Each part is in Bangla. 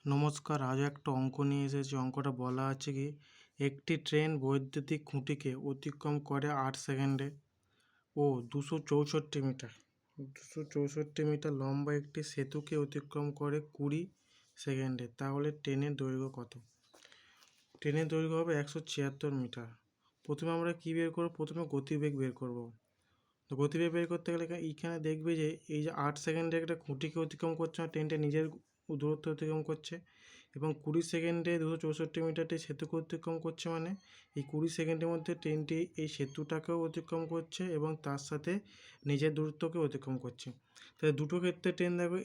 নমস্কার, আজও একটা অঙ্ক নিয়ে এসেছি। অঙ্কটা বলা আছে কি, একটি ট্রেন বৈদ্যুতিক খুঁটিকে অতিক্রম করে 8 সেকেন্ডে ও 264 মিটার 264 মিটার লম্বা একটি সেতুকে অতিক্রম করে 20 সেকেন্ডে। তাহলে ট্রেনের দৈর্ঘ্য কত? ট্রেনের দৈর্ঘ্য হবে 176 মিটার। প্রথমে আমরা কী বের করব? প্রথমে গতিবেগ বের করব। তো গতিবেগ বের করতে গেলে এইখানে দেখবে যে এই যে 8 সেকেন্ডে একটা খুঁটিকে অতিক্রম করছে, ট্রেনটা নিজের দূরত্ব অতিক্রম করছে, এবং 20 সেকেন্ডে 264 মিটারটি সেতুকে অতিক্রম করছে, মানে এই 20 সেকেন্ডের মধ্যে ট্রেনটি এই সেতুটাকেও অতিক্রম করছে এবং তার সাথে নিজের দূরত্বকে অতিক্রম করছে। তাহলে দুটো ক্ষেত্রে ট্রেন দেখো,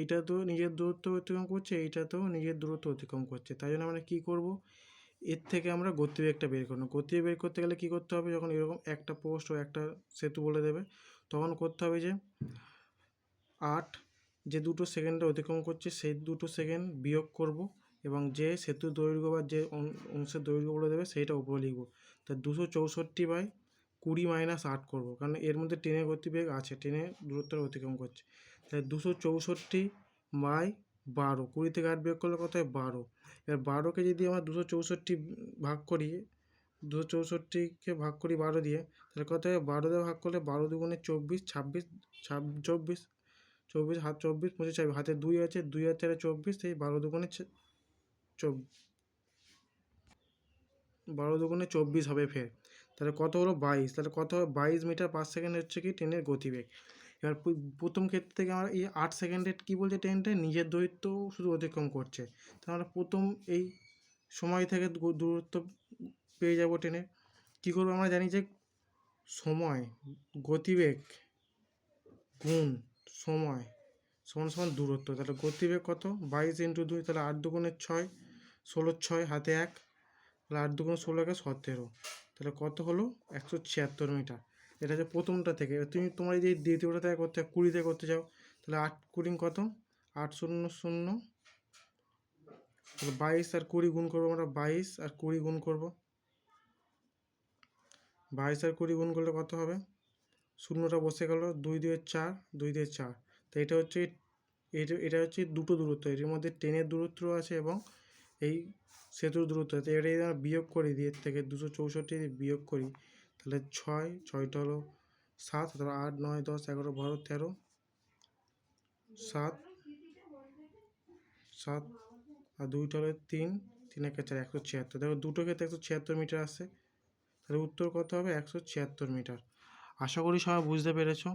এইটাতেও নিজের দূরত্ব অতিক্রম করছে, এইটাতেও নিজের দূরত্ব অতিক্রম করছে। তাই জন্য আমরা কী করব, এর থেকে আমরা গতিবেগটা বের করব। গতিবেগ বের করতে গেলে কী করতে হবে, যখন এরকম একটা পোস্ট ও একটা সেতু বলে দেবে, তখন করতে হবে যে 8 যে দুটো সেকেন্ডে অতিক্রম করছে সেই দুটো সেকেন্ড বিয়োগ করব, এবং যে সেতুর দৈর্ঘ্য বা যে অংশের দৈর্ঘ্য বলে দেবে সেইটা উপরে লিখব। তা 264/20 মাইনাস 8 করব, কারণ এর মধ্যে ট্রেনের গতিবেগ আছে, ট্রেনের দূরত্বটা অতিক্রম করছে। তাই 264/12, 20 থেকে 8 বিয়োগ করলে কত হয়? 12। এবার 12কে যদি আমরা 264 ভাগ করি, 264কে ভাগ করি 12 দিয়ে, তাহলে কত হয়? 12 দিয়ে ভাগ করলে 12 দুগুণে 24, 26, 24, 24 হাত 24, 25, হাতে 2 আছে, 2 আর 4 24, সেই 12 দুগুণে 24 হবে ফের। তাহলে কত হলো? 22। তাহলে কত হবে? 22 মিটার পার সেকেন্ড হচ্ছে কি ট্রেনের গতিবেগ। এবার প্রথম ক্ষেত্র থেকে আমরা এই 8 সেকেন্ডে কী বলছে, ট্রেনটা নিজের দূরত্ব শুধু অতিক্রম করছে। তাহলে আমরা প্রথম এই সময় থেকে দূরত্ব পেয়ে যাব ট্রেনের। কী করবো? আমরা জানি যে সময় গতিবেগ গুণ সময় সমান সমান দূরত্ব। তাহলে গতিবেগ কত? 22 × 2, তাহলে 8 দুগুণে 6, 16, 6 হাতে 1, তাহলে 8 দুগুণে 16, 17। তাহলে কত হলো? 176 মিটার। এটা হচ্ছে প্রথমটা থেকে। তোমরা এই যে দ্বিতীয়টা থেকে করতে 20 থেকে করতে চাও, তাহলে 8 20 কত? 8 0 0, তাহলে 22 আর 20 গুণ করবো আমরা, 22 আর 20 গুণ করবো, 22 আর 20 গুণ করলে কত হবে? শূন্যটা বসে গেল, 2 দিয়ে 4, 2 দিয়ে 4। তো এটা হচ্ছে দুটো দূরত্ব, এর মধ্যে ট্রেনের দূরত্ব আছে এবং এই সেতুর দূরত্ব আছে। এটা যদি আমরা বিয়োগ করি, দিয়ে থেকে 264 বিয়োগ করি, তাহলে 6টা হলো 7, তাহলে 8 9 10 11 12 13, 7 7 আর 2টা হলো 3 3 1 4, 176। দেখো দুটো ক্ষেত্রে 176 মিটার আসছে। তাহলে উত্তর কত হবে? 176 মিটার। আশা করি সবাই বুঝতে পেরেছো।